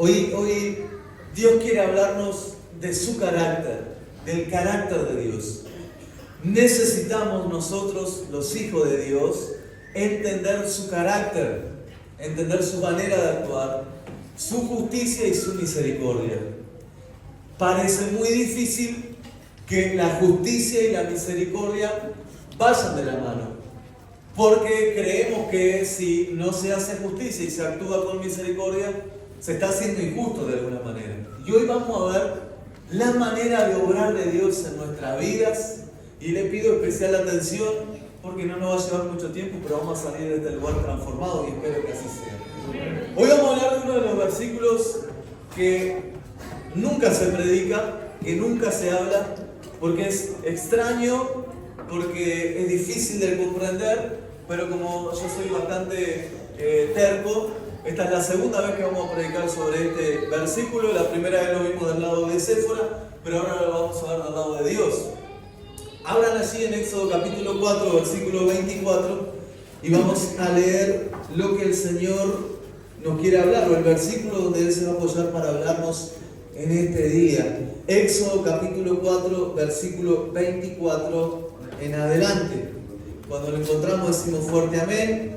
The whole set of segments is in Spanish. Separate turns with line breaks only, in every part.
Hoy Dios quiere hablarnos de su carácter, del carácter de Dios. Necesitamos nosotros, los hijos de Dios, entender su carácter, entender su manera de actuar, su justicia y su misericordia. Parece muy difícil que la justicia y la misericordia vayan de la mano, porque creemos que si no se hace justicia y se actúa con misericordia, se está haciendo injusto de alguna manera. Y hoy vamos a ver la manera de obrar de Dios en nuestras vidas, y le pido especial atención porque no nos va a llevar mucho tiempo, pero vamos a salir de este lugar transformado y espero que así sea. Hoy vamos a hablar de uno de los versículos que nunca se predica, que nunca se habla, porque es extraño, porque es difícil de comprender, pero como yo soy bastante terco, esta es la segunda vez que vamos a predicar sobre este versículo. La primera vez lo vimos del lado de Séfora, pero ahora lo vamos a ver del lado de Dios. Abran allí en Éxodo capítulo 4, versículo 24, y vamos a leer lo que el Señor nos quiere hablar, o el versículo donde Él se va a apoyar para hablarnos en este día. Éxodo capítulo 4, versículo 24 en adelante. Cuando lo encontramos decimos fuerte amén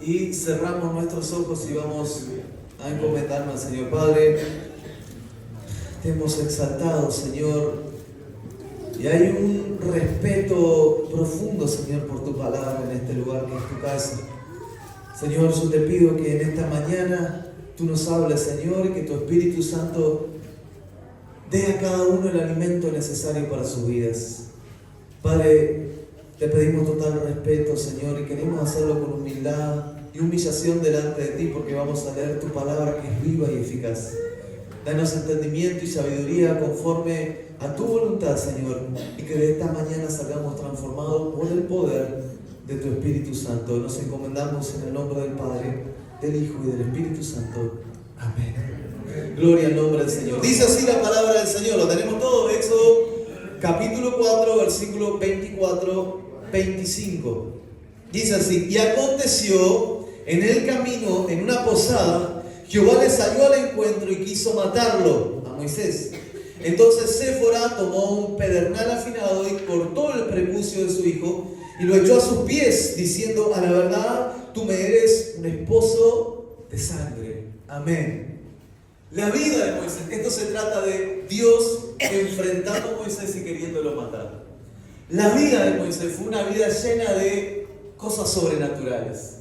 y cerramos nuestros ojos y vamos a encomendarnos al Señor. Padre, te hemos exaltado, Señor, y hay un respeto profundo, Señor, por tu palabra en este lugar que es tu casa. Señor, yo te pido que en esta mañana tú nos hables, Señor, y que tu Espíritu Santo dé a cada uno el alimento necesario para sus vidas. Padre, te pedimos total respeto, Señor, y queremos hacerlo con humildad y humillación delante de ti, porque vamos a leer tu palabra que es viva y eficaz. Danos entendimiento y sabiduría conforme a tu voluntad, Señor, y que de esta mañana salgamos transformados por el poder de tu Espíritu Santo. Nos encomendamos en el nombre del Padre, del Hijo y del Espíritu Santo. Amén. Gloria al nombre del Señor. Dice así la palabra del Señor. Lo tenemos todo. Éxodo capítulo 4, versículo 24, 25. Dice así: y aconteció en el camino, en una posada, Jehová le salió al encuentro y quiso matarlo, a Moisés. Entonces Séfora tomó un pedernal afinado y cortó el prepucio de su hijo y lo echó a sus pies, diciendo: a la verdad, tú me eres un esposo de sangre. Amén. La vida de Moisés, esto se trata de Dios enfrentando a Moisés y queriéndolo matar. La vida de Moisés fue una vida llena de cosas sobrenaturales,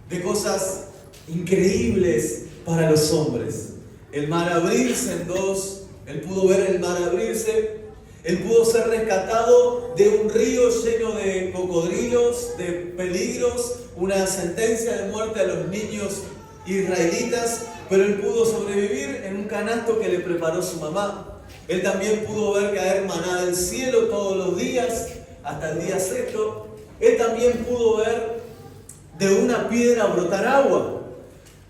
de cosas increíbles para los hombres. El mar abrirse en dos, él pudo ver el mar abrirse, él pudo ser rescatado de un río lleno de cocodrilos, de peligros, una sentencia de muerte a los niños israelitas, pero él pudo sobrevivir en un canasto que le preparó su mamá. Él también pudo ver caer maná del cielo todos los días, hasta el día sexto. Él también pudo ver de una piedra brotar agua.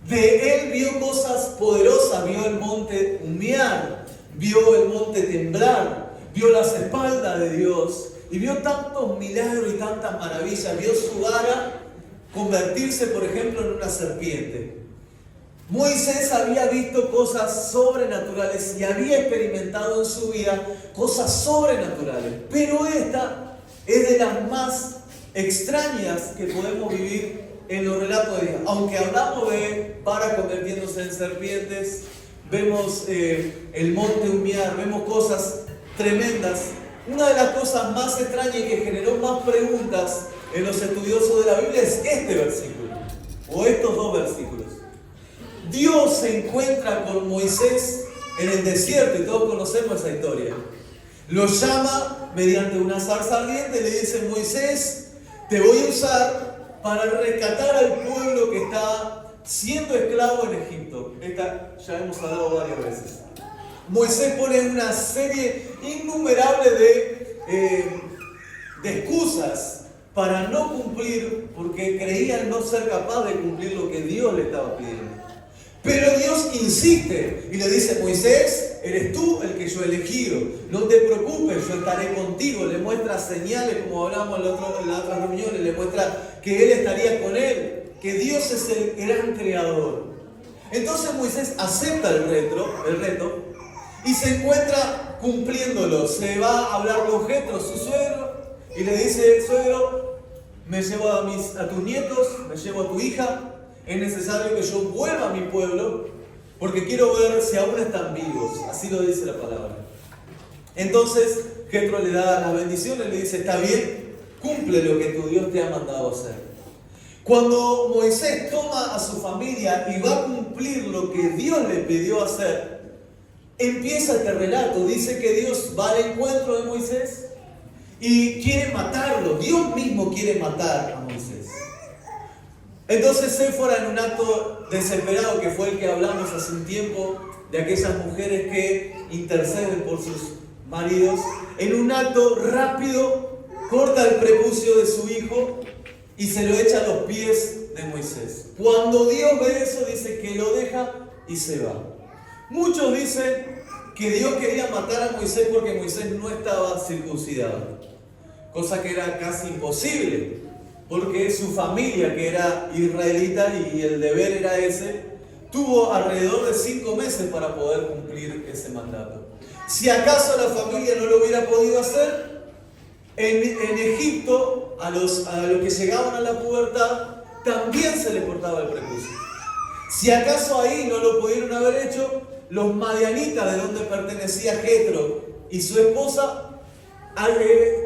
De él vio cosas poderosas, vio el monte humear, vio el monte temblar, vio las espaldas de Dios y vio tantos milagros y tantas maravillas. Vio su vara convertirse, por ejemplo, en una serpiente. Moisés había visto cosas sobrenaturales y había experimentado en su vida cosas sobrenaturales, pero esta es de las más extrañas que podemos vivir en los relatos de Dios. Aunque hablamos de varas convirtiéndose en serpientes, vemos el monte humear, vemos cosas tremendas. Una de las cosas más extrañas y que generó más preguntas en los estudiosos de la Biblia es este versículo, o estos dos versículos. Dios se encuentra con Moisés en el desierto, y todos conocemos esa historia. Lo llama mediante una zarza ardiente y le dice: Moisés, te voy a usar para rescatar al pueblo que está siendo esclavo en Egipto. Esta ya hemos hablado varias veces. Moisés pone una serie innumerable de excusas para no cumplir, porque creían no ser capaz de cumplir lo que Dios le estaba pidiendo. Pero Dios insiste y le dice: Moisés, eres tú el que yo he elegido, no te preocupes, yo estaré contigo. Le muestra señales, como hablamos en la otra reunión, le muestra que Él estaría con él, que Dios es el gran creador. Entonces Moisés acepta el reto y se encuentra cumpliéndolo. Se va a hablar con Jetro, su suegro, y le dice: suegro, me llevo a tus nietos, me llevo a tu hija, es necesario que yo vuelva a mi pueblo porque quiero ver si aún están vivos. Así lo dice la palabra. Entonces Jetro le da las bendiciones, le dice: está bien, cumple lo que tu Dios te ha mandado hacer. Cuando Moisés toma a su familia y va a cumplir lo que Dios le pidió hacer, empieza este relato. Dice que Dios va al encuentro de Moisés y quiere matarlo. Dios mismo quiere matar a Moisés. Entonces Séfora, en un acto desesperado, que fue el que hablamos hace un tiempo, de aquellas mujeres que interceden por sus maridos, en un acto rápido corta el prepucio de su hijo y se lo echa a los pies de Moisés. Cuando Dios ve eso, dice que lo deja y se va. Muchos dicen que Dios quería matar a Moisés porque Moisés no estaba circuncidado, cosa que era casi imposible, porque su familia, que era israelita y el deber era ese, tuvo alrededor de 5 meses para poder cumplir ese mandato. Si acaso la familia no lo hubiera podido hacer, en Egipto, a los que llegaban a la pubertad, también se les cortaba el prepucio. Si acaso ahí no lo pudieron haber hecho, los madianitas, de donde pertenecía Jetro y su esposa,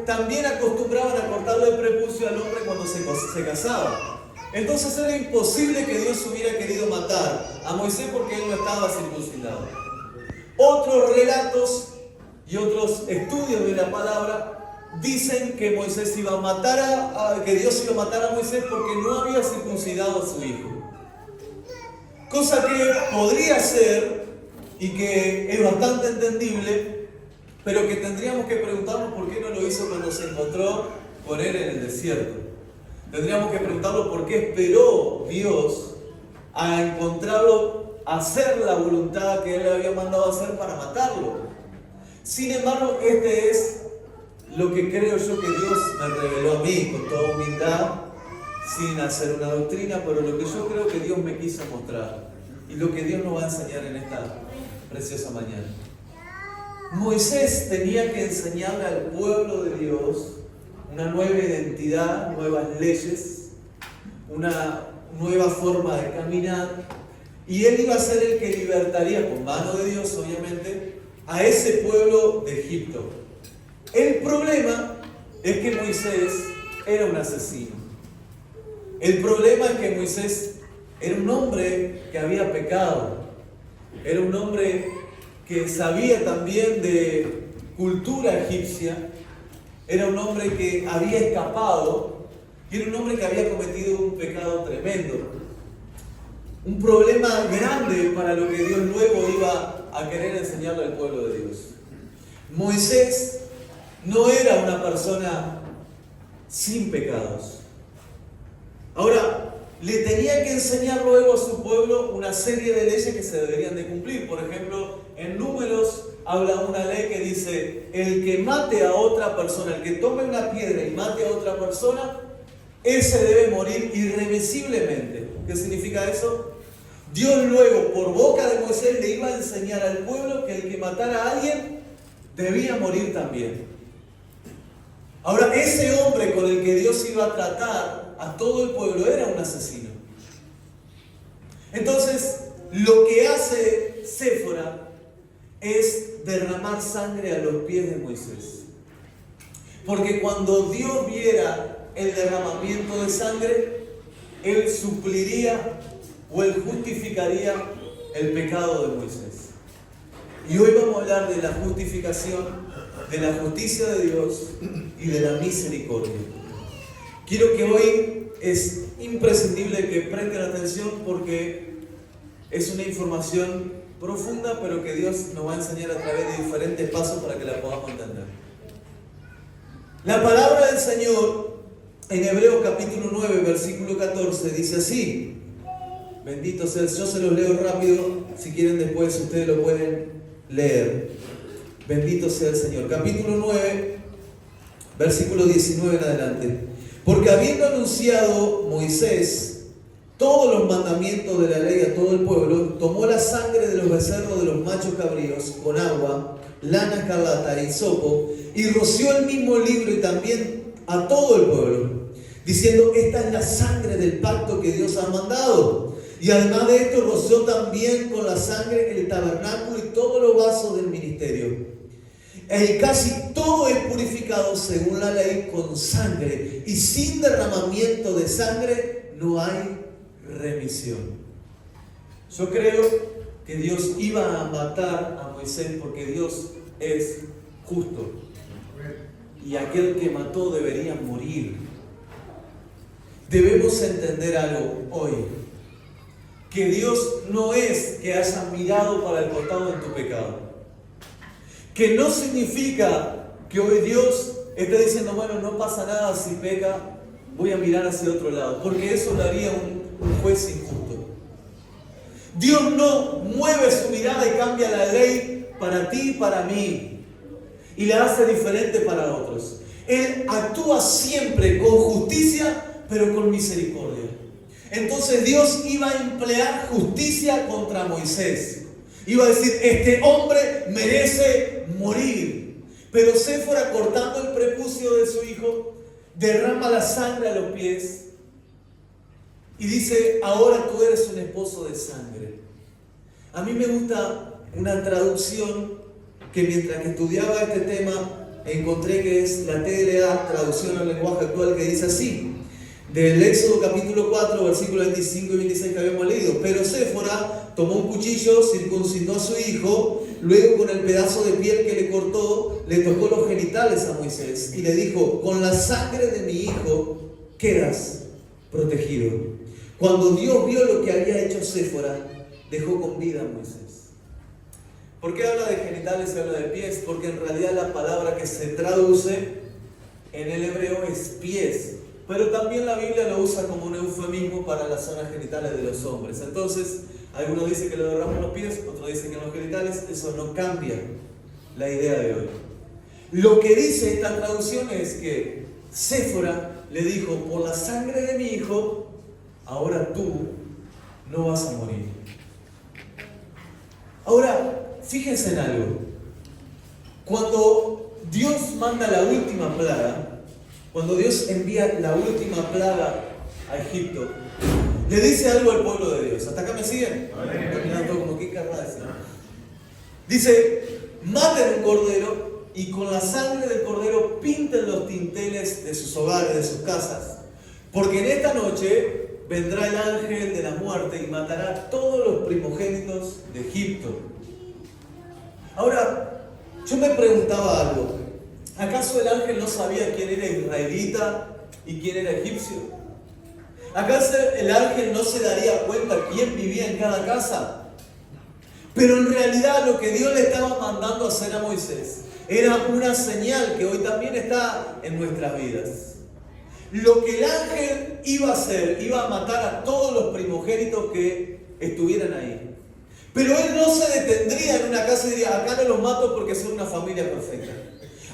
también acostumbraban a cortarle el prepucio al hombre cuando se casaba. Entonces era imposible que Dios hubiera querido matar a Moisés porque él no estaba circuncidado. Otros relatos y otros estudios de la palabra dicen que Moisés iba a matar que Dios iba a matar a Moisés porque no había circuncidado a su hijo. Cosa que podría ser y que es bastante entendible, pero que tendríamos que preguntarnos por qué no lo hizo cuando se encontró con él en el desierto. Tendríamos que preguntarnos por qué esperó Dios a encontrarlo, a hacer la voluntad que él le había mandado hacer para matarlo. Sin embargo, este es lo que creo yo que Dios me reveló a mí, con toda humildad, sin hacer una doctrina, pero lo que yo creo que Dios me quiso mostrar y lo que Dios nos va a enseñar en esta preciosa mañana. Moisés tenía que enseñarle al pueblo de Dios una nueva identidad, nuevas leyes, una nueva forma de caminar, y él iba a ser el que libertaría, con mano de Dios obviamente, a ese pueblo de Egipto. El problema es que Moisés era un asesino. El problema es que Moisés era un hombre que había pecado. Era un hombre que sabía también de cultura egipcia. Era un hombre que había escapado. Y era un hombre que había cometido un pecado tremendo. Un problema grande para lo que Dios luego iba a querer enseñarle al pueblo de Dios. Moisés no era una persona sin pecados. Ahora, le tenía que enseñar luego a su pueblo una serie de leyes que se deberían de cumplir. Por ejemplo, en Números habla una ley que dice: el que mate a otra persona, el que tome una piedra y mate a otra persona, ese debe morir irremisiblemente. ¿Qué significa eso? Dios luego, por boca de Moisés, le iba a enseñar al pueblo que el que matara a alguien debía morir también. Ahora, ese hombre con el que Dios iba a tratar a todo el pueblo era un asesino. Entonces, lo que hace Séfora es derramar sangre a los pies de Moisés. Porque cuando Dios viera el derramamiento de sangre, Él supliría o Él justificaría el pecado de Moisés. Y hoy vamos a hablar de la justificación, de la justicia de Dios y de la misericordia. Quiero que hoy es imprescindible que presten atención porque es una información profunda, pero que Dios nos va a enseñar a través de diferentes pasos para que la podamos entender. La palabra del Señor en Hebreos capítulo 9, versículo 14 dice así. Bendito sea, yo se los leo rápido, si quieren después ustedes lo pueden leer. Bendito sea el Señor. Capítulo 9, versículo 19 en adelante. Porque habiendo anunciado Moisés todos los mandamientos de la ley a todo el pueblo, tomó la sangre de los becerros de los machos cabríos con agua, lana escarlata e hisopo, y roció el mismo libro y también a todo el pueblo, diciendo: esta es la sangre del pacto que Dios ha mandado. Y además de esto, roció también con la sangre el tabernáculo y todos los vasos del ministerio. Y casi todo es purificado según la ley con sangre, y sin derramamiento de sangre no hay remisión. Yo creo que Dios iba a matar a Moisés porque Dios es justo. Y aquel que mató debería morir. Debemos entender algo hoy. Que Dios no es que haya mirado para el costado en tu pecado. Que no significa que hoy Dios esté diciendo: bueno, no pasa nada si peca, voy a mirar hacia otro lado. Porque eso lo haría un juez injusto. Dios no mueve su mirada y cambia la ley para ti y para mí. Y la hace diferente para otros. Él actúa siempre con justicia, pero con misericordia. Entonces Dios iba a emplear justicia contra Moisés. Iba a decir: este hombre merece morir. Pero Séfora, cortando el prepucio de su hijo, derrama la sangre a los pies y dice: ahora tú eres un esposo de sangre. A mí me gusta una traducción que mientras que estudiaba este tema encontré, que es la TLA, traducción al lenguaje actual, que dice así, del Éxodo capítulo 4, versículos 25 y 26 que habíamos leído: pero Séfora tomó un cuchillo, circuncidó a su hijo, luego con el pedazo de piel que le cortó, le tocó los genitales a Moisés y le dijo: con la sangre de mi hijo quedas protegido. Cuando Dios vio lo que había hecho Séfora, dejó con vida a Moisés. ¿Por qué habla de genitales y habla de pies? Porque en realidad la palabra que se traduce en el hebreo es pies. Pero también la Biblia lo usa como un eufemismo para las zonas genitales de los hombres. Entonces, algunos dicen que lo derrama en los pies, otros dicen que en los genitales. Eso no cambia la idea de hoy. Lo que dice esta traducción es que Séfora le dijo: por la sangre de mi hijo, ahora tú no vas a morir. Ahora, fíjense en algo. Cuando Dios manda la última plaga, cuando Dios envía la última plaga a Egipto, le dice algo al pueblo de Dios. ¿Hasta acá me siguen? Terminando como ¿qué querrá decir? Dice: maten un cordero y con la sangre del cordero pinten los dinteles de sus hogares, de sus casas. Porque en esta noche vendrá el ángel de la muerte y matará a todos los primogénitos de Egipto. Ahora, yo me preguntaba algo. ¿Acaso el ángel no sabía quién era israelita y quién era egipcio? ¿Acaso el ángel no se daría cuenta quién vivía en cada casa? Pero en realidad lo que Dios le estaba mandando a hacer a Moisés era una señal que hoy también está en nuestras vidas. Lo que el ángel iba a hacer, iba a matar a todos los primogénitos que estuvieran ahí. Pero él no se detendría en una casa y diría: acá no los mato porque son una familia perfecta.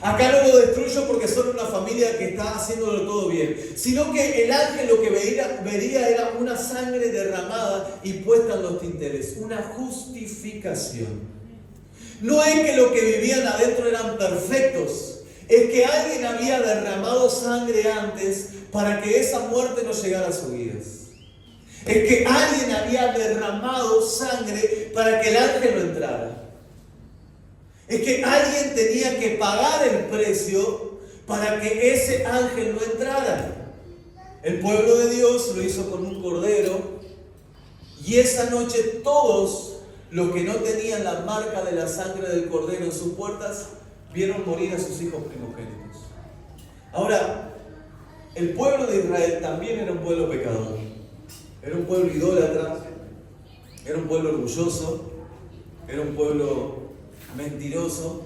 Acá no lo destruyo porque son una familia que está haciéndolo todo bien. Sino que el ángel lo que vería era una sangre derramada y puesta en los dinteles. Una justificación. No es que los que vivían adentro eran perfectos. Es que alguien había derramado sangre antes para que esa muerte no llegara a sus vidas. Es que alguien había derramado sangre para que el ángel no entrara. Es que alguien tenía que pagar el precio para que ese ángel no entrara. El pueblo de Dios lo hizo con un cordero, y esa noche todos los que no tenían la marca de la sangre del cordero en sus puertas vieron morir a sus hijos primogénitos. Ahora, el pueblo de Israel también era un pueblo pecador. Era un pueblo idólatra, era un pueblo orgulloso, era un pueblo mentiroso,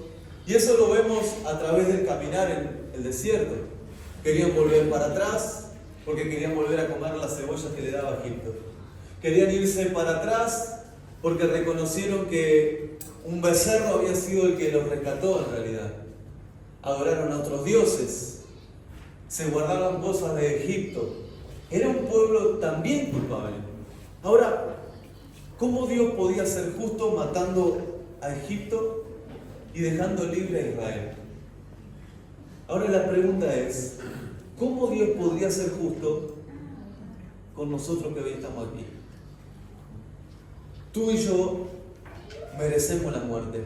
y eso lo vemos a través del caminar en el desierto. Querían volver para atrás porque querían volver a comer las cebollas que le daba Egipto. Querían irse para atrás porque reconocieron que un becerro había sido el que los rescató en realidad. Adoraron a otros dioses, se guardaban cosas de Egipto era un pueblo también culpable. Ahora, ¿cómo Dios podía ser justo matando a Egipto y dejando libre a Israel? Ahora la pregunta es, ¿cómo Dios podría ser justo con nosotros que hoy estamos aquí? Tú y yo merecemos la muerte.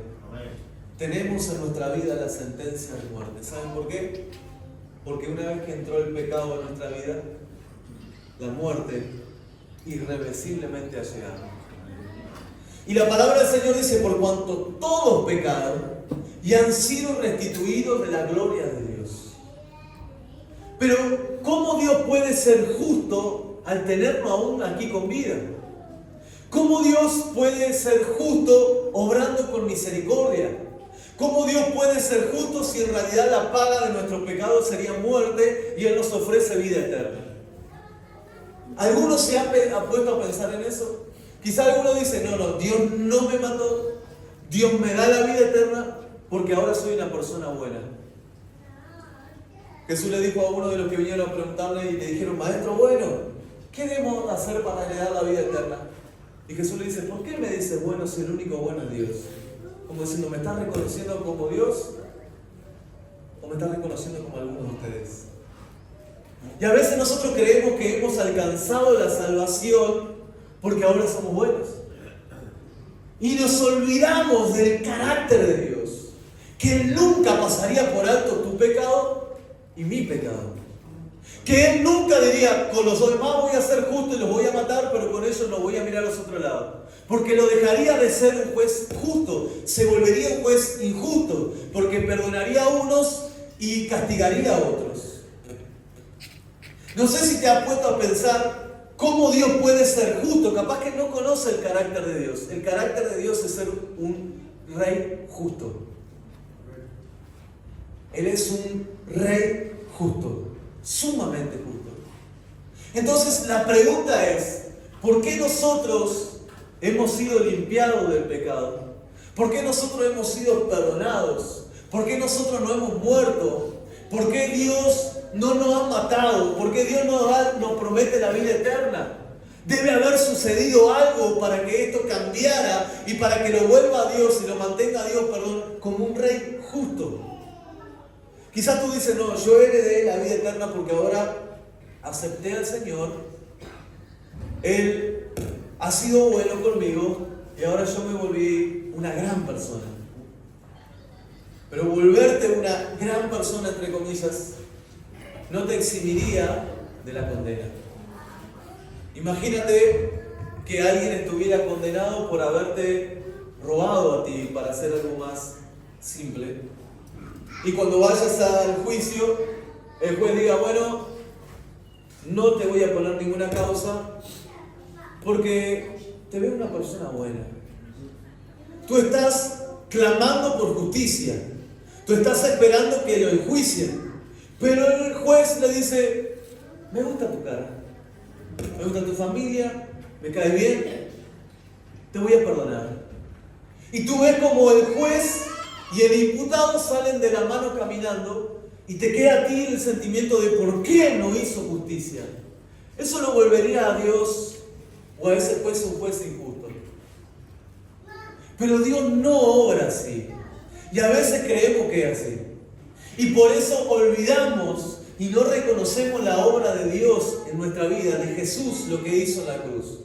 Tenemos en nuestra vida la sentencia de muerte. ¿Saben por qué? Porque una vez que entró el pecado en nuestra vida, la muerte irreversiblemente ha llegado. Y la palabra del Señor dice, por cuanto todos pecaron y han sido restituidos de la gloria de Dios. Pero, ¿cómo Dios puede ser justo al tenernos aún aquí con vida? ¿Cómo Dios puede ser justo obrando con misericordia? ¿Cómo Dios puede ser justo si en realidad la paga de nuestro pecado sería muerte y Él nos ofrece vida eterna? ¿Alguno se ha puesto a pensar en eso? Quizá alguno dice, no, Dios no me mató, Dios me da la vida eterna porque ahora soy una persona buena. Jesús le dijo a uno de los que vinieron a preguntarle y le dijeron, maestro bueno, ¿qué debemos hacer para heredar la vida eterna? Y Jesús le dice, ¿por qué me dices bueno si el único bueno es Dios? Como diciendo, ¿me estás reconociendo como Dios? ¿O me estás reconociendo como algunos de ustedes? Y a veces nosotros creemos que hemos alcanzado la salvación porque ahora somos buenos. Y nos olvidamos del carácter de Dios, que Él nunca pasaría por alto tu pecado y mi pecado. Que Él nunca diría, con los demás voy a ser justo y los voy a matar, pero con ellos no voy a mirar a los otros lados. Porque lo dejaría de ser un juez justo, se volvería un juez injusto, porque perdonaría a unos y castigaría a otros. No sé si te has puesto a pensar cómo Dios puede ser justo. Capaz que no conoce el carácter de Dios. El carácter de Dios es ser un rey justo. Él es un rey justo, sumamente justo. Entonces la pregunta es, ¿por qué nosotros hemos sido limpiados del pecado? ¿Por qué nosotros hemos sido perdonados? ¿Por qué nosotros no hemos muerto? ¿Por qué Dios no nos ha matado? ¿Por qué Dios nos promete la vida eterna? Debe haber sucedido algo para que esto cambiara y para que lo vuelva a Dios y lo mantenga a Dios, como un rey justo. Quizás tú dices, no, yo heredé la vida eterna porque ahora acepté al Señor, Él ha sido bueno conmigo y ahora yo me volví una gran persona. Pero volverte una gran persona, entre comillas, no te eximiría de la condena. Imagínate que alguien estuviera condenado por haberte robado a ti, para hacer algo más simple. Y cuando vayas al juicio, el juez diga, bueno, no te voy a poner ninguna causa porque te veo una persona buena. Tú estás clamando por justicia. Tú estás esperando que lo enjuicien. Pero el juez le dice, me gusta tu cara, me gusta tu familia, me cae bien, te voy a perdonar. Y tú ves como el juez y el imputado salen de la mano caminando y te queda a ti el sentimiento de por qué no hizo justicia. Eso lo volvería a Dios o a ese juez un juez injusto. Pero Dios no obra así. Y a veces creemos que es así. Y por eso olvidamos y no reconocemos la obra de Dios en nuestra vida, de Jesús, lo que hizo en la cruz.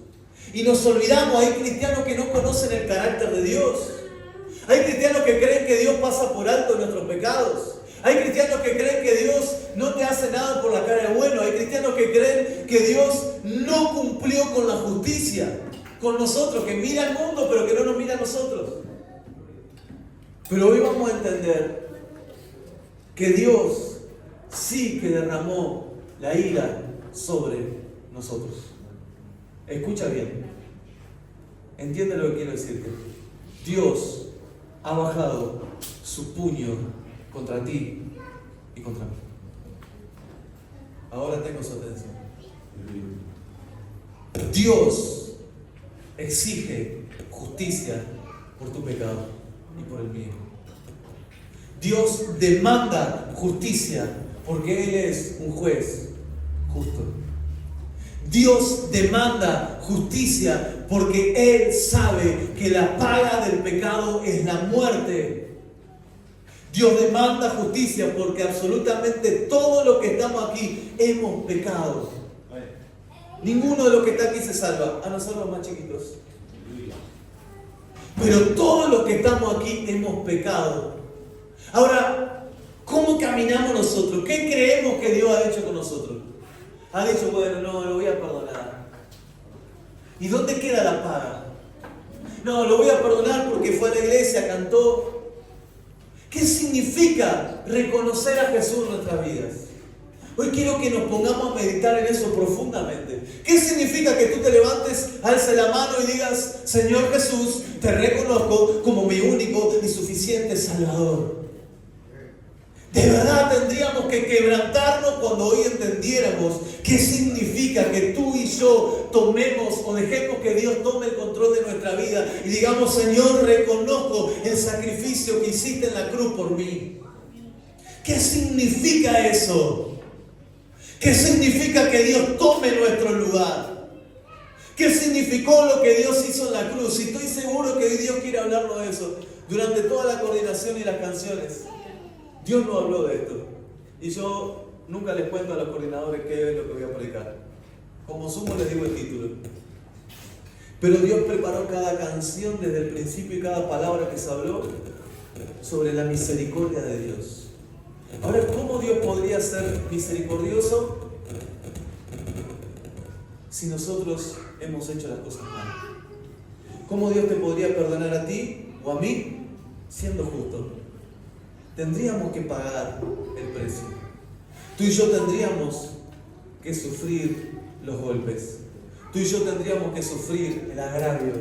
Y nos olvidamos, hay cristianos que no conocen el carácter de Dios. Hay cristianos que creen que Dios pasa por alto nuestros pecados. Hay cristianos que creen que Dios no te hace nada por la cara de bueno. Hay cristianos que creen que Dios no cumplió con la justicia con nosotros, que mira al mundo pero que no nos mira a nosotros. Pero hoy vamos a entender que Dios sí que derramó la ira sobre nosotros. Escucha bien. Entiende lo que quiero decirte. Dios ha bajado su puño contra ti y contra mí. Ahora tengo su atención. Dios exige justicia por tu pecado y por el mío. Dios demanda justicia porque Él es un juez justo. Dios demanda justicia porque Él sabe que la paga del pecado es la muerte. Dios demanda justicia porque absolutamente todo lo que estamos aquí hemos pecado. Ninguno de los que está aquí se salva, a no ser los más chiquitos. Pero todos los que estamos aquí hemos pecado. Ahora, ¿cómo caminamos nosotros? ¿Qué creemos que Dios ha hecho con nosotros? Ha dicho, bueno, no, lo voy a perdonar. ¿Y dónde queda la paga? No, lo voy a perdonar porque fue a la iglesia, cantó. ¿Qué significa reconocer a Jesús en nuestras vidas? Hoy quiero que nos pongamos a meditar en eso profundamente. ¿Qué significa que tú te levantes, alces la mano y digas, Señor Jesús, te reconozco como mi único y suficiente Salvador? De verdad tendríamos que quebrantarnos cuando hoy entendiéramos qué significa que tú y yo tomemos o dejemos que Dios tome el control de nuestra vida y digamos, Señor, reconozco el sacrificio que hiciste en la cruz por mí. ¿Qué significa eso? ¿Qué significa que Dios tome nuestro lugar? ¿Qué significó lo que Dios hizo en la cruz? Y estoy seguro que hoy Dios quiere hablarnos de eso. Durante toda la coordinación y las canciones, Dios nos habló de esto. Y yo nunca les cuento a los coordinadores qué es lo que voy a predicar. Como sumo les digo el título. Pero Dios preparó cada canción desde el principio y cada palabra que se habló sobre la misericordia de Dios. Ahora, ¿cómo Dios podría ser misericordioso si nosotros hemos hecho las cosas mal? ¿Cómo Dios te podría perdonar a ti o a mí siendo justo? Tendríamos que pagar el precio. Tú y yo tendríamos que sufrir los golpes. Tú y yo tendríamos que sufrir el agravio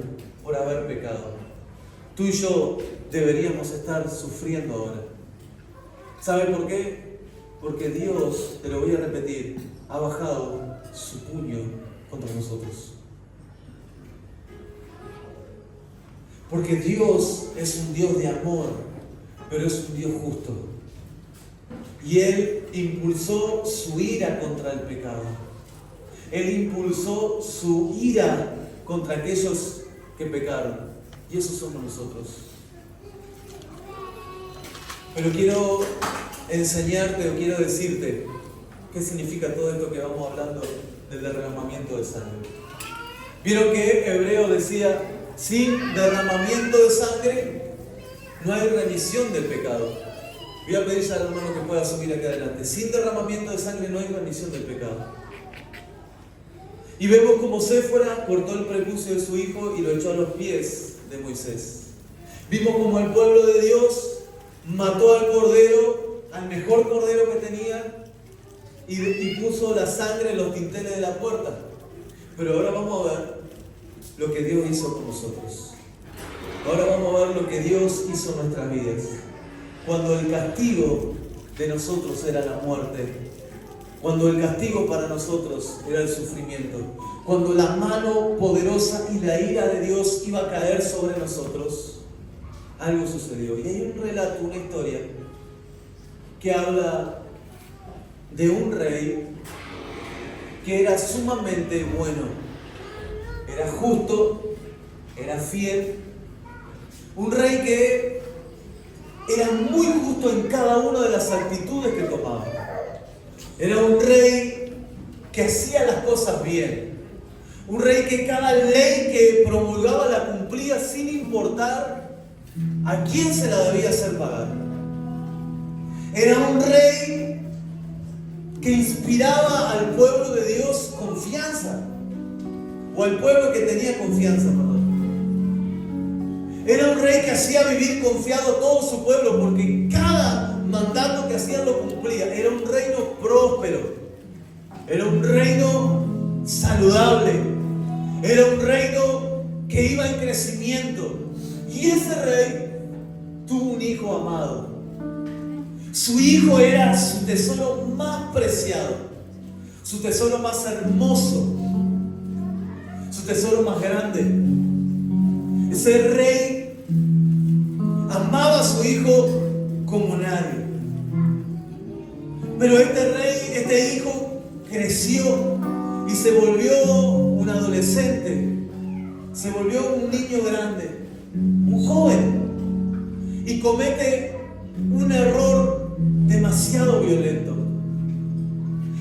por haber pecado. Tú y yo deberíamos estar sufriendo ahora. ¿Saben por qué? Porque Dios, te lo voy a repetir, ha bajado su puño contra nosotros. Porque Dios es un Dios de amor, pero es un Dios justo. Y Él impulsó su ira contra el pecado. Él impulsó su ira contra aquellos que pecaron. Y esos somos nosotros. Pero quiero enseñarte o quiero decirte qué significa todo esto que vamos hablando del derramamiento de sangre. Vieron que Hebreo decía, sin derramamiento de sangre no hay remisión del pecado. Voy a pedirle al hermano que pueda subir aquí adelante. Sin derramamiento de sangre no hay remisión del pecado. Y vemos como Séfora cortó el prepucio de su hijo y lo echó a los pies de Moisés. Vimos como el pueblo de Dios mató al cordero, al mejor cordero que tenía, y puso la sangre en los dinteles de la puerta. Pero ahora vamos a ver lo que Dios hizo con nosotros. Ahora vamos a ver lo que Dios hizo en nuestras vidas. Cuando el castigo de nosotros era la muerte, cuando el castigo para nosotros era el sufrimiento, cuando la mano poderosa y la ira de Dios iba a caer sobre nosotros, algo sucedió. Y hay un relato, una historia, que habla de un rey que era sumamente bueno, era justo, era fiel, un rey que era muy justo en cada una de las actitudes que tomaba. Era un rey que hacía las cosas bien, un rey que cada ley que promulgaba la cumplía sin importar ¿a quién se la debía hacer pagar? Era un rey que inspiraba al pueblo de Dios confianza, o al pueblo que tenía confianza, perdón. Era un rey que hacía vivir confiado a todo su pueblo, porque cada mandato que hacían lo cumplía. Era un reino próspero, era un reino saludable, era un reino que iba en crecimiento. Y ese rey tuvo un hijo amado. Su hijo era su tesoro más preciado, su tesoro más hermoso, su tesoro más grande. Ese rey amaba a su hijo como nadie. Pero este rey, este hijo, creció y se volvió un adolescente, se volvió un niño grande, un joven, y comete un error demasiado violento.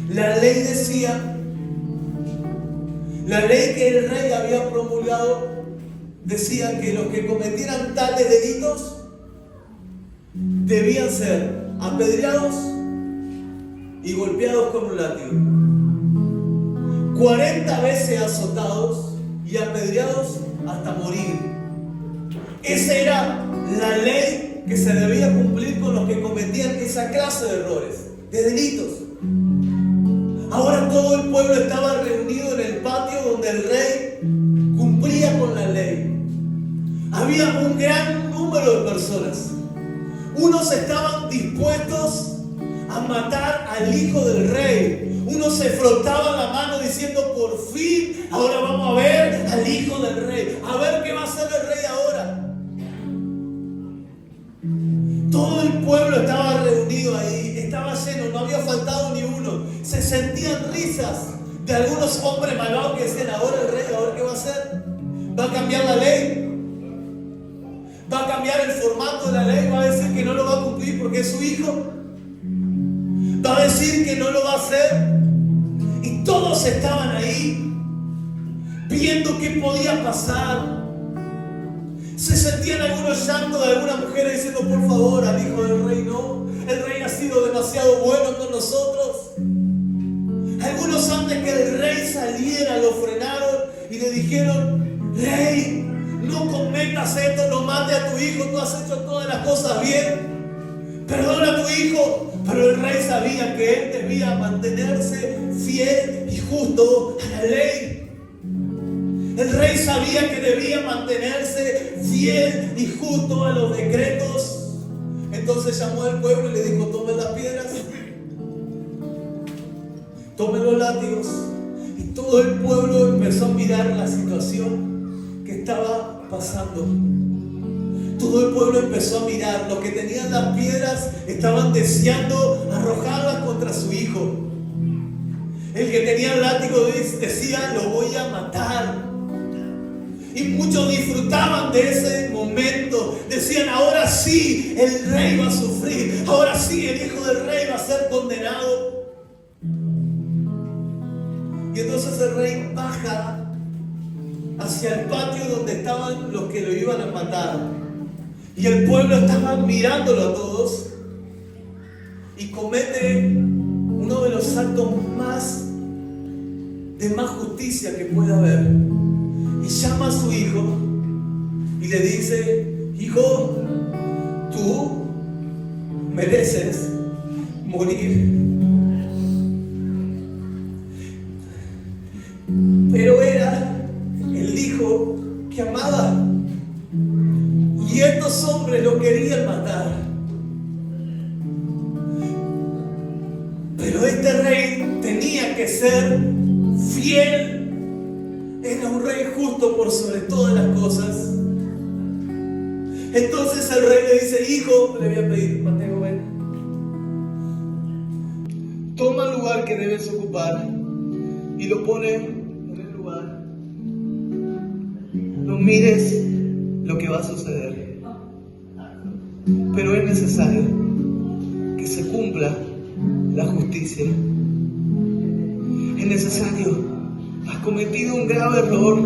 La ley decía, la ley que el rey había promulgado decía que los que cometieran tales delitos debían ser apedreados y golpeados con un látigo, 40 veces azotados y apedreados hasta morir. Esa era la ley que se debía cumplir con los que cometían esa clase de errores, de delitos. Ahora todo el pueblo estaba reunido en el patio donde el rey cumplía con la ley. Había un gran número de personas. Unos estaban dispuestos a matar al hijo del rey. Unos se frotaban la mano diciendo, por fin, ahora vamos a ver al hijo del rey. A ver qué va a hacer el rey ahora. Todo el pueblo estaba reunido ahí, estaba lleno, no había faltado ni uno. Se sentían risas de algunos hombres malvados que decían, ahora el rey, ahora qué va a hacer. ¿Va a cambiar la ley? ¿Va a cambiar el formato de la ley? ¿Va a decir que no lo va a cumplir porque es su hijo? ¿Va a decir que no lo va a hacer? Y todos estaban ahí viendo qué podía pasar. Se sentían algunos llantos de algunas mujeres diciendo, por favor, al hijo del rey no. El rey ha sido demasiado bueno con nosotros. Algunos antes que el rey saliera lo frenaron y le dijeron, rey, no cometas esto, no mates a tu hijo, tú has hecho todas las cosas bien. Perdona a tu hijo. Pero el rey sabía que él debía mantenerse fiel y justo a la ley. El rey sabía que debía mantenerse fiel y justo a los decretos. Entonces llamó al pueblo y le dijo, tomen las piedras, tomen los látigos. Y todo el pueblo empezó a mirar la situación que estaba pasando. Todo el pueblo empezó a mirar. Los que tenían las piedras estaban deseando arrojarlas contra su hijo. El que tenía el látigo decía, lo voy a matar. Y muchos disfrutaban de ese momento. Decían, ahora sí el rey va a sufrir. Ahora sí el hijo del rey va a ser condenado. Y entonces el rey baja hacia el patio donde estaban los que lo iban a matar. Y el pueblo estaba mirándolo a todos. Y comete uno de los actos de más justicia que pueda haber. Y llama a su hijo y le dice, hijo, tú mereces morir. Pero era el hijo que amaba. Y estos hombres lo querían matar. Pero este rey tenía que ser fiel. Era un rey justo por sobre todas las cosas. Entonces el rey le dice, hijo, le voy a pedir, Mateo, ven. Toma el lugar que debes ocupar y lo pone en el lugar. No mires lo que va a suceder. Pero es necesario que se cumpla la justicia. Es necesario. Has cometido un grave error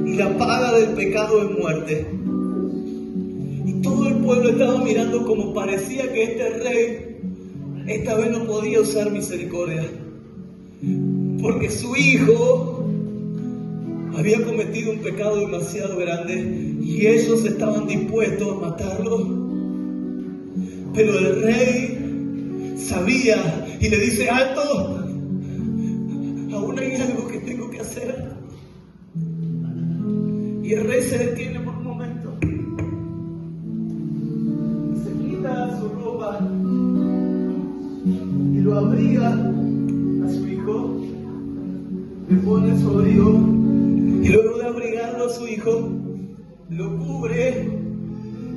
y la paga del pecado es muerte. Y todo el pueblo estaba mirando como parecía que este rey esta vez no podía usar misericordia. Porque su hijo había cometido un pecado demasiado grande y ellos estaban dispuestos a matarlo. Pero el rey sabía y le dice, alto, aún hay algo que tengo que hacer. Y el rey se detiene por un momento, se quita su ropa y lo abriga a su hijo, le pone su abrigo y luego de abrigarlo a su hijo lo cubre,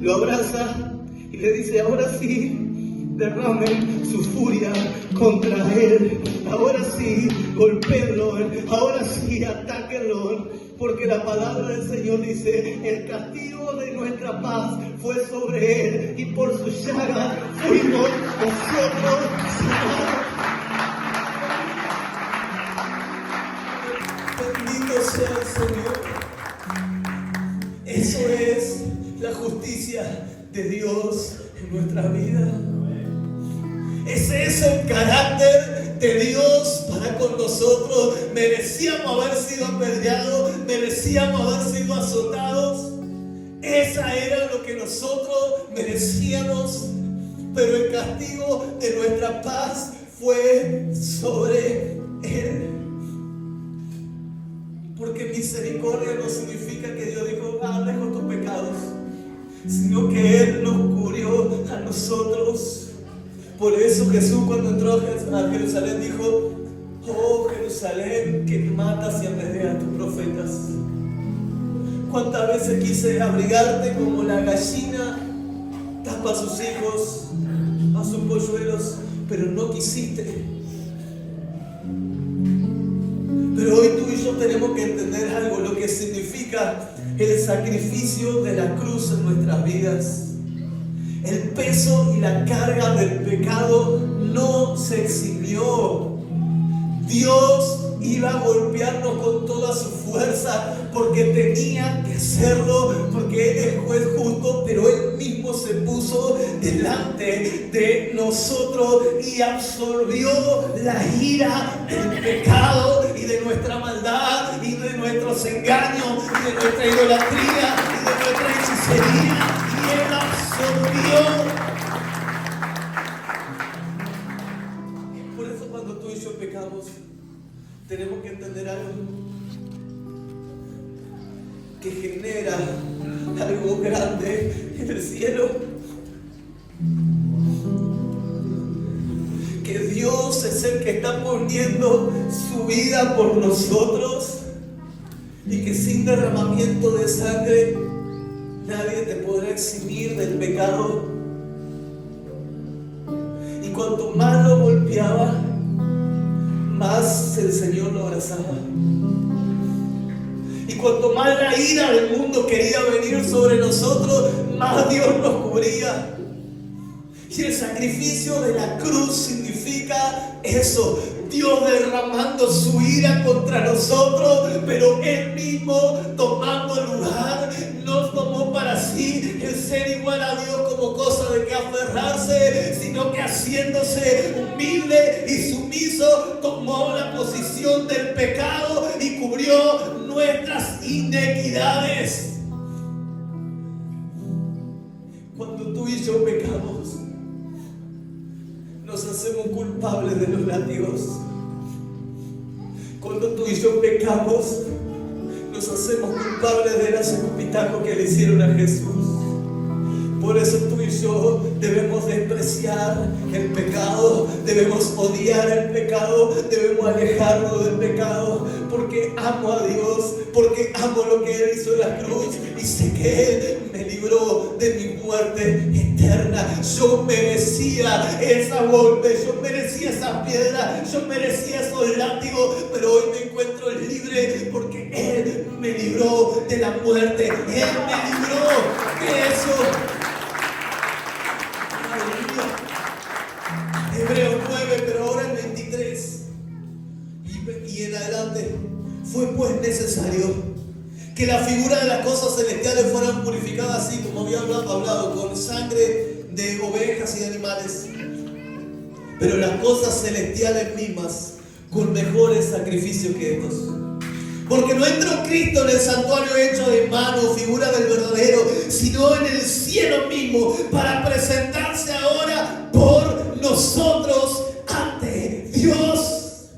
lo abraza y le dice, ahora sí
derramen su furia contra él. Ahora sí, golpéenlo, ahora sí, atáquenlo, porque la palabra del Señor dice: el castigo de nuestra paz fue sobre él, y por su llaga fuimos nosotros sanados.
Bendito sea el Señor. Eso es la justicia de Dios en nuestra vida. Ese es el carácter de Dios para con nosotros. Merecíamos haber sido apedreados, merecíamos haber sido azotados. Esa era lo que nosotros merecíamos, pero el castigo de nuestra paz fue sobre él. Porque misericordia no significa que Dios dijo: dejo tus pecados, sino que Él nos cubrió a nosotros. Por eso Jesús, cuando entró a Jerusalén, dijo: oh Jerusalén, que matas y apedreas a tus profetas. ¿Cuántas veces quise abrigarte como la gallina tapa a sus hijos, a sus polluelos, pero no quisiste? Pero hoy tú y yo tenemos que entender algo, lo que significa el sacrificio de la cruz en nuestras vidas. El peso y la carga del pecado no se eximió. Dios iba a golpearnos con toda su fuerza porque tenía que hacerlo, porque Él es juez justo, pero Él mismo se puso delante de nosotros y absorbió la ira del pecado y de nuestra maldad y de nuestros engaños y de nuestra idolatría y de nuestra hechicería, y Él absorbió. Por eso cuando tú y yo pecamos, tenemos que entender algo que genera algo grande en el cielo. Que Dios es el que está poniendo su vida por nosotros, y que sin derramamiento de sangre nadie te podrá eximir del pecado. Y cuanto más lo golpeaba, más el Señor lo abrazaba. Y cuanto más la ira del mundo quería venir sobre nosotros, más Dios nos cubría. Y el sacrificio de la cruz significa eso: Dios derramando su ira contra nosotros, pero Él mismo tomando lugar. No tomó para sí el ser igual a Dios como cosa de que aferrarse, sino que haciéndose humilde y sumiso, tomó la posición del pecado y cubrió nuestras inequidades. Cuando tú y yo pecamos, nos hacemos culpables de los látigos. Cuando tú y yo pecamos, nos hacemos culpables de los escupitajos que le hicieron a Jesús. Por eso tú y yo debemos despreciar el pecado, debemos odiar el pecado, debemos alejarnos del pecado, porque amo a Dios, porque amo lo que Él hizo en la cruz, y sé que Él me libró de mi muerte eterna. Yo merecía esa golpe, yo merecía esas piedras, yo merecía esos látigos, pero hoy me encuentro libre porque Él me libró de la muerte. Él me libró de eso. Hebreos 9, pero ahora el 23 y en adelante: fue pues necesario que la figura de las cosas celestiales fueran purificadas, así como había hablado, con sangre de ovejas y de animales, pero las cosas celestiales mismas con mejores sacrificios que estos. Porque no entró Cristo en el santuario hecho de mano, figura del verdadero, sino en el cielo mismo, para presentarse ahora por nosotros ante Dios.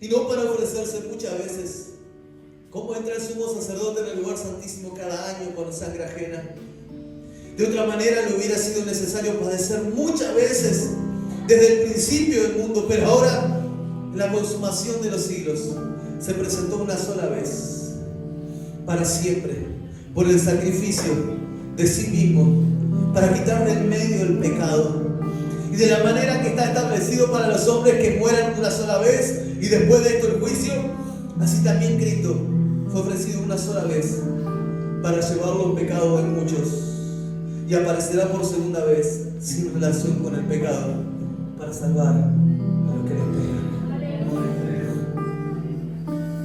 Y no para ofrecerse muchas veces, como entra el sumo sacerdote en el lugar santísimo cada año con sangre ajena. De otra manera le hubiera sido necesario padecer muchas veces desde el principio del mundo, pero ahora, en la consumación de los siglos, se presentó una sola vez, para siempre, por el sacrificio de sí mismo, para quitar del medio el pecado. Y de la manera que está establecido para los hombres que mueran una sola vez y después de esto el juicio, así también Cristo fue ofrecido una sola vez para llevar los pecados de muchos, y aparecerá por segunda vez sin relación con el pecado para salvar a los que le esperan.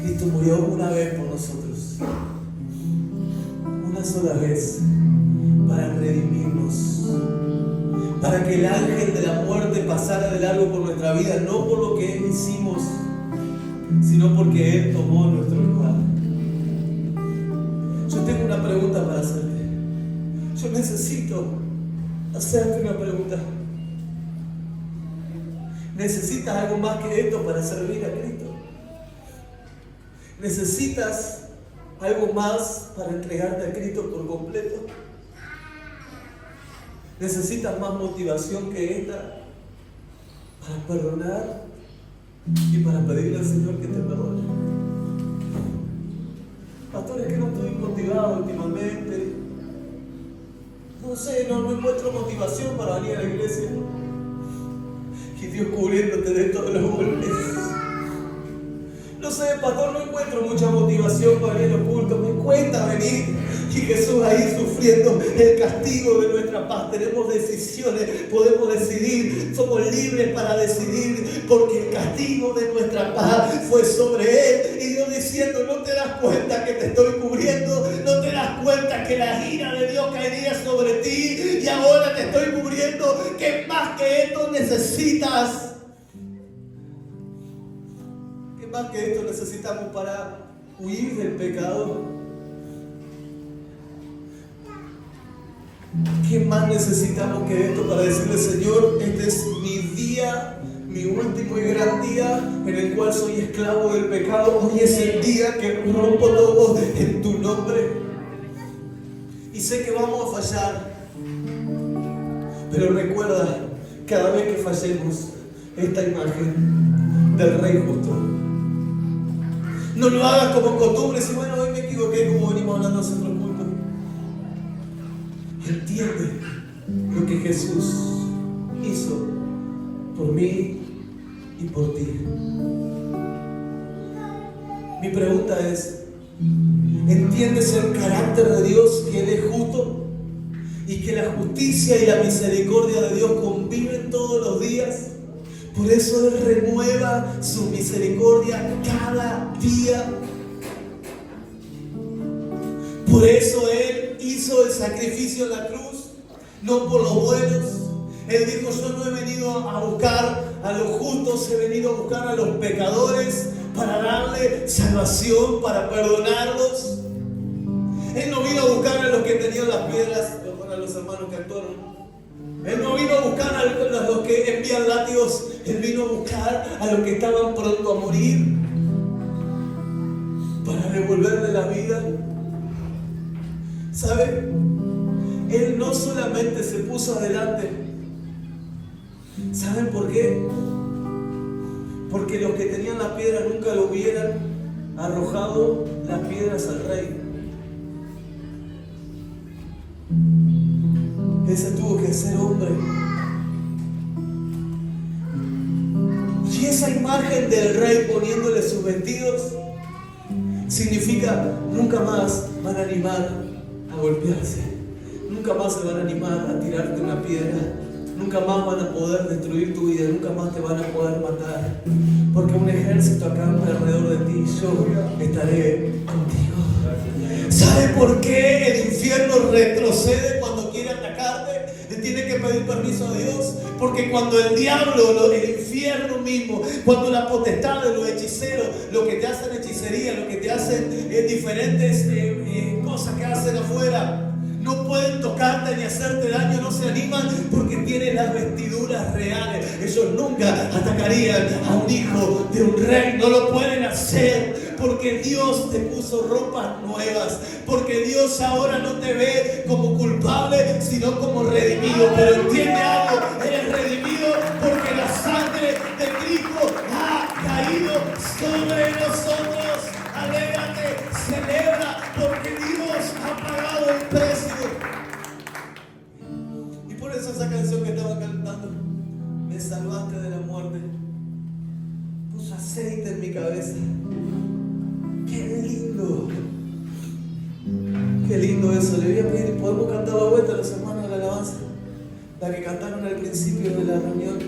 Cristo murió una vez por nosotros, una sola vez, para redimirnos, para que el ángel de la muerte pasara de largo por nuestra vida, no por lo que hicimos, sino porque Él tomó nuestro lugar. Yo tengo una pregunta para hacerte. Yo necesito hacerte una pregunta. ¿Necesitas algo más que esto para servir a Cristo? ¿Necesitas algo más para entregarte a Cristo por completo? ¿Necesitas más motivación que esta para perdonar y para pedirle al Señor que te perdone? Pastor, es que no estoy motivado últimamente. No sé, no encuentro motivación para venir a la iglesia. Y Dios cubriéndote de todos los golpes. No sé, pastor, no encuentro mucha motivación para venir a los cultos. Me cuesta venir. Y Jesús ahí sufriendo el castigo de nuestra paz. Tenemos decisiones, podemos decidir, somos libres para decidir, porque el castigo de nuestra paz fue sobre Él. Y Dios diciendo, no te das cuenta que te estoy cubriendo, no te das cuenta que la ira de Dios caería sobre ti y ahora te estoy cubriendo, que más que esto necesitas. ¿Qué más que esto necesitamos para huir del pecado? ¿Qué más necesitamos que esto para decirle, Señor, este es mi día, mi último y gran día en el cual soy esclavo del pecado? Hoy es el día que rompo todo en tu nombre. Y sé que vamos a fallar, pero recuerda, cada vez que fallemos, esta imagen del Rey justo. No lo hagas como costumbre, si bueno, hoy me equivoqué, como venimos hablando hace otros cultos. Entiende lo que Jesús hizo por mí y por ti. Mi pregunta es, ¿entiendes el carácter de Dios, que Él es justo y que la justicia y la misericordia de Dios conviven todos los días? Por eso Él renueva su misericordia cada día. Por eso Él hizo el sacrificio en la cruz, no por los buenos. Él dijo, yo no he venido a buscar a los justos, he venido a buscar a los pecadores para darle salvación, para perdonarlos. Él no vino a buscar a los que tenían las piedras, a los hermanos que actuaron. Él no vino a buscar a los que envían látigos, Él vino a buscar a los que estaban pronto a morir para devolverle la vida. ¿Sabe? Él no solamente se puso adelante. ¿Saben por qué? Porque los que tenían las piedras nunca lo hubieran arrojado las piedras al rey. Él se tuvo que hacer hombre. Y esa imagen del rey poniéndole sus vestidos significa nunca más van a animar a golpearse, nunca más se van a animar a tirarte una piedra, nunca más van a poder destruir tu vida, nunca más te van a poder matar, porque un ejército acampa alrededor de ti y yo estaré contigo. ¿Sabe por qué el infierno retrocede cuando quiere atacarte? Le tiene que pedir permiso a Dios, porque cuando el diablo, el infierno mismo, cuando la potestad de los hechiceros, lo que te hacen hechicería, lo que te hacen diferentes cosas que hacen afuera, no pueden tocarte ni hacerte daño, no se animan porque tienen las vestiduras reales. Ellos nunca atacarían a un hijo de un rey, no lo pueden hacer porque Dios te puso ropas nuevas, porque Dios ahora no te ve como culpable, sino como redimido. Pero entiende algo, eres redimido porque la sangre de Cristo ha caído sobre nosotros. Alégrate, celebra, porque Dios ha pagado el precio. Y por eso esa canción que estaba cantando, aceite en mi cabeza. ¡Qué lindo! ¡Qué lindo eso! Le voy a pedir, ¿podemos cantar la vuelta a los hermanos de la alabanza? La que cantaron al principio de la reunión.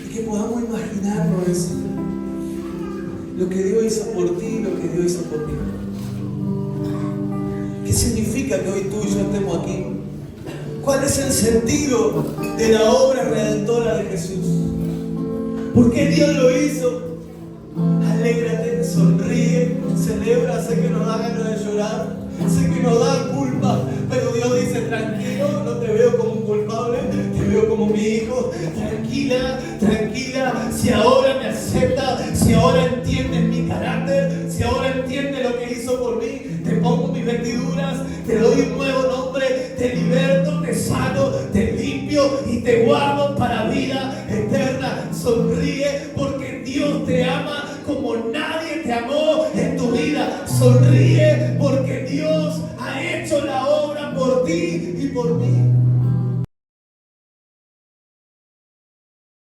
Y que podamos imaginarnos eso. Lo que Dios hizo por ti y lo que Dios hizo por mí. ¿Qué significa que hoy tú y yo estemos aquí? ¿Cuál es el sentido de la obra redentora de Jesús? ¿Por qué Dios lo hizo? Alégrate, sonríe, celebra. Sé que nos da ganas de llorar, sé que nos da culpa, pero Dios dice: tranquilo, no te veo como un culpable, te veo como mi hijo. Tranquila, tranquila, si ahora me acepta, si ahora entiendes mi carácter, si ahora entiendes lo que hizo por mí, te pongo mis vestiduras, te doy un nuevo nombre, te liberto, te sano, te limpio y te guardo para vida eterna. Sonríe porque Dios te ama como nadie te amó en tu vida. Sonríe porque Dios ha hecho la obra por ti y por mí.